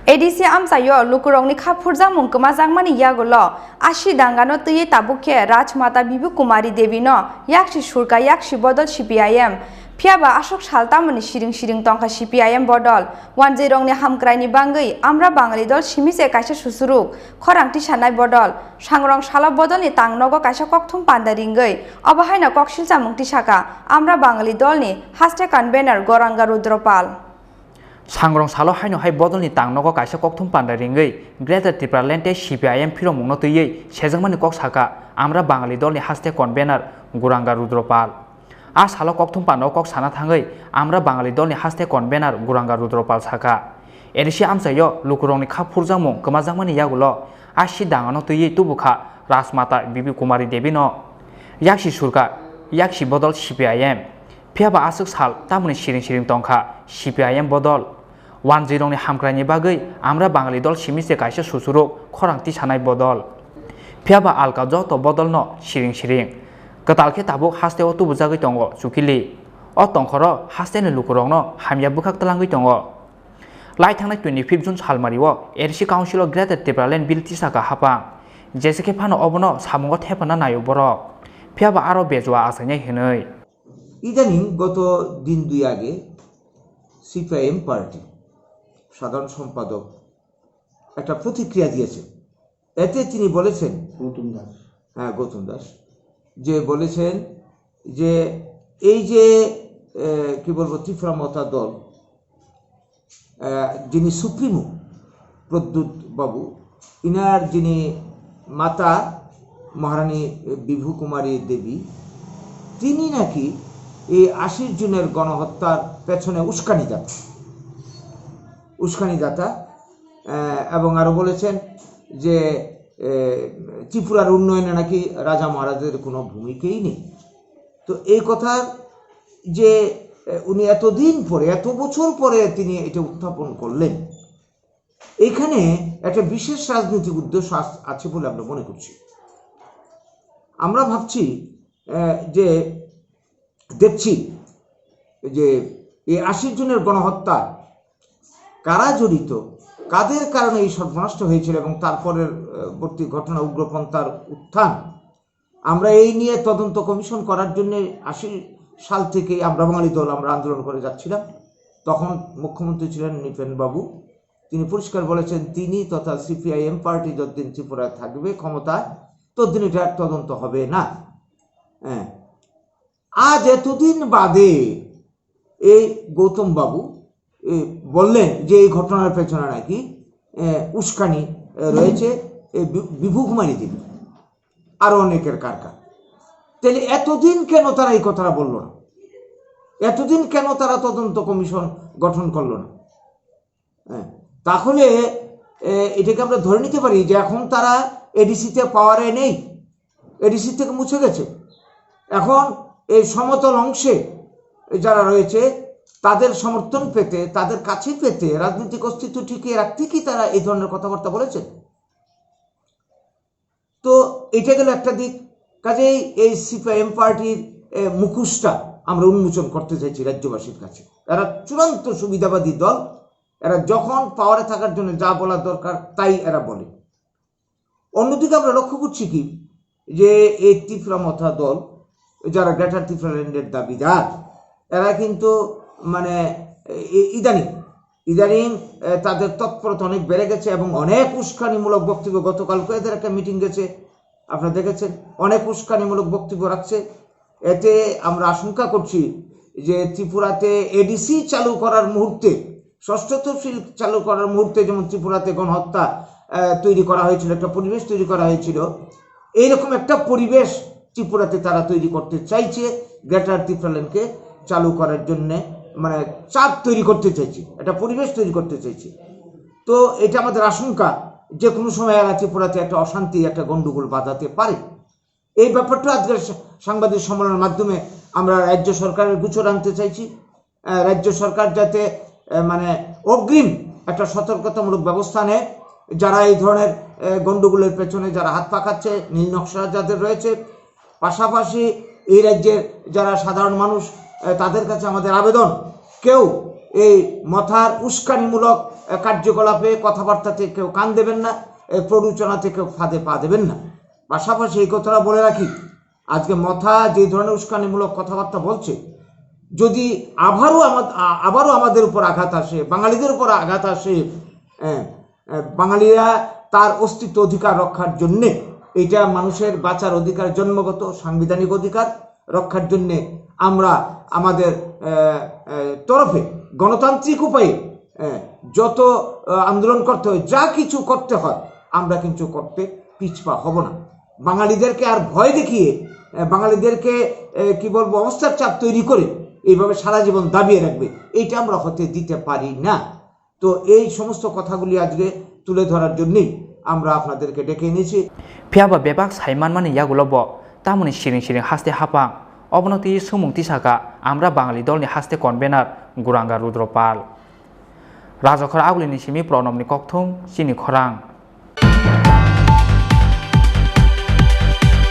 ADC amsayo lukurongni khapurjang mungkama jangmani yagolo ashi dangano tuye tabukhe rajmata bibu kumari devi no yakshi surka yakshi bodol CPIM phiaba Asuk sal Tamoni siring tongkha CPIM bodol 10 rongni hamkraini bangui Amra Bangali dol simise kaisa susuruk Khorang tisanai bodol sangrong sala bodolni tangnogo kaisa kokthum pandaringui obahaina koksil jamung tisaka Amra Bangali dolni haste convener Goranga Rudropal Sangrong salo haino hai bodolni tangnogo kaisa kokthum pandaringui Greater Tripura lente CPIM Phirokmung no tuye sejangmani kok saka Amra Bangali dolni haste convener Goranga Rudropal a salo kokthum pano kok sana thangai Amra Bangali dolni haste convener Goranga Rudropal saka ADC amsayo lukurongni khapurjangmung kamajangmani yagulo ashi dangano tuye tubukha Rajmata Bibi Kumari Devi no yakshi surka yakshi bodol CPIM phiaba Asuk sal Tamoni siring tongkha CPIM bodol 10 rongni hamkraini bagui Amra Bangali dol simise kaisa susuruk Khorang tisanai bodol phiaba alka joto bodol no siring katalke tabuk haste o tubujagui tongo chukili o tongkhoro haste ni lukurong no hamya bukhak talangui tongo lai thangnai 25 June salmario ADC Council of Greater Tripura Land Bill tisaka hapang jeseke phano obono samungo thepana nayo borok phiaba aro bejwa asanya hinoi ইদানিং গত দিন দুই আগে CPIM party সাধারণ সম্পাদক একটা প্রতিক্রিয়া দিয়েছেন এতে তিনি বলেছেন গৌতম দাস যে বলেছেন যে এই যে কি বলবো ত্রিপুরা মতা দল যিনি সুপ্রিমো প্রদ্যুৎ বাবু ইনার যিনি মাতা মহারানী বিভু কুমারী দেবী তিনি নাকি এই 80 জনের গণহত্যার পেছনে উস্কানিদাতা এবং আরো বলেছেন যে ত্রিপুরার উন্নয়নে নাকি রাজা মহারাজের কোনো ভূমিকাই নেই তো এই কথা যে উনি এতদিন পরে এত বছর পরে তিনি এটা উত্থাপন করলেন এখানে একটা বিশেষ রাজনৈতিক উদ্দেশ্য আছে বলে আমরা মনে করছি আমরা ভাবছি যে দেখছি যে এই 80 জনের গণহত্যা কারা জড়িত কাদের কারণে এই সর্বনষ্ট হয়েছিল এবং তারপরের পরবর্তী ঘটনা উগ্রপন্থার উত্থান আমরা এই নিয়ে তদন্ত কমিশন করার জন্য 80 সাল থেকে আমরা বাঙালি দল আমরা আন্দোলন করে যাচ্ছিলাম তখন মুখ্যমন্ত্রী ছিলেন নিপেন বাবু তিনি পরিষ্কার বলেছেন তিনি তথা সিপিআইএম পার্টি যতদিন ত্রিপুরায় থাকবে ক্ষমতায় ততদিন এটা তদন্ত হবে না আজ এতদিন বাদে এই গৌতম বাবু বললেন যে এই ঘটনার পেছনে নাকি উস্কানি রয়েছে বিভু কুমারী দেবী আরো অনেকের কারকার তাহলে এতদিন কেন তারা এই কথাটা বলল না এতদিন কেন তারা তদন্ত কমিশন গঠন করলো না তাহলে এটাকে আমরা ধরে নিতে পারি যে এখন তারা এডিসিতে পাওয়ারে নেই এডিসি থেকে মুছে গেছে এখন এই সমতল অংশে যারা রয়েছে তাদের সমর্থন পেতে তাদের কাছে পেতে রাজনৈতিক অস্তিত্ব টিকিয়ে রাখতে কি তারা এই ধরনের কথাবার্তা বলেছে তো এটা গেল একটা দিক কাজেই এই সিপিআইএম পার্টির মুখোশটা আমরা উন্মোচন করতে চাইছি রাজ্যবাসীর কাছে এরা চূড়ান্ত সুবিধাবাদী দল এরা যখন পাওয়ারে থাকার জন্য যা বলা দরকার তাই এরা বলে অন্যদিকে আমরা লক্ষ্য করছি কি যে এই ত্রিপুরা মথা দল যারা গ্রেটার ত্রিপুরা ল্যান্ডের দাবিদার এরা কিন্তু মানে ইদানিং তাদের তৎপরতা অনেক বেড়ে গেছে এবং অনেক উস্কানিমূলক বক্তব্য গতকালকে এদের একটা মিটিং গেছে আপনারা দেখেছেন অনেক উস্কানিমূলক বক্তব্য রাখছে এতে আমরা আশঙ্কা করছি যে ত্রিপুরাতে এডিসি চালু করার মুহূর্তে ষষ্ঠ তফসিল চালু করার মুহূর্তে যেমন ত্রিপুরাতে গণহত্যা তৈরি করা হয়েছিল একটা পরিবেশ তৈরি করা হয়েছিল এইরকম একটা পরিবেশ ত্রিপুরাতে তারা তৈরি করতে চাইছে গ্রেটার ত্রিপুরা ল্যান্ডকে চালু করার জন্য মানে চাপ তৈরি করতে চাইছে একটা পরিবেশ তৈরি করতে চাইছে তো এটা আমাদের আশঙ্কা যে কোনো সময় ত্রিপুরাতে একটা অশান্তি একটা গন্ডগোল বাঁধাতে পারে এই ব্যাপারটা আজকের সাংবাদিক সম্মেলনের মাধ্যমে আমরা রাজ্য সরকারের গোচর আনতে চাইছি রাজ্য সরকার যাতে মানে অগ্রিম একটা সতর্কতামূলক ব্যবস্থা নেয় যারা এই ধরনের গন্ডগোলের পেছনে যারা হাত পাকাচ্ছে নীল নকশা যাদের রয়েছে পাশাপাশি এই রাজ্যের যারা সাধারণ মানুষ তাদের কাছে আমাদের আবেদন কেউ এই মথার উস্কানিমূলক কার্যকলাপে কথাবার্তাতে কেউ কান দেবেন না, প্ররোচনাতে কেউ ফাঁদে পা দেবেন না। পাশাপাশি এই কথাটা বলে রাখি, আজকে মথা যে ধরনের উস্কানিমূলক কথাবার্তা বলছে, যদি আবারও আমাদের উপর আঘাত আসে, বাঙালিদের উপর আঘাত আসে, বাঙালিরা তার অস্তিত্ব অধিকার রক্ষার জন্যে, এটা মানুষের বাঁচার অধিকার, জন্মগত সাংবিধানিক অধিকার রক্ষার জন্যে আমরা আমাদের তরফে গণতান্ত্রিক উপায়ে যত আন্দোলন করতে হয়, যা কিছু করতে হয়, আমরা কিন্তু করতে পিছপা হব না। বাঙালিদেরকে আর ভয় দেখিয়ে, বাঙালিদেরকে কি বলবো, অবস্থার চাপ তৈরি করে এইভাবে সারা জীবন দাবিয়ে রাখবে, এইটা আমরা হতে দিতে পারি না। তো এই সমস্ত কথাগুলি আজকে তুলে ধরার জন্যই আমরা আপনাদেরকে ডেকে এনেছি। ফিয়াবা বেবাক সাইমান মানে ইয়াগুলো ব তামনি সিরিং সিরিং হাসতে হাপাং অবনতি সুমুংতি সাকা আমরা বাঙালি দলনি হাসতে কনভেনার গুরাঙ্গা রুদ্রপাল রাজখর আগুলিনি সিমি প্রণবনি ককথুম চিনি খরাং।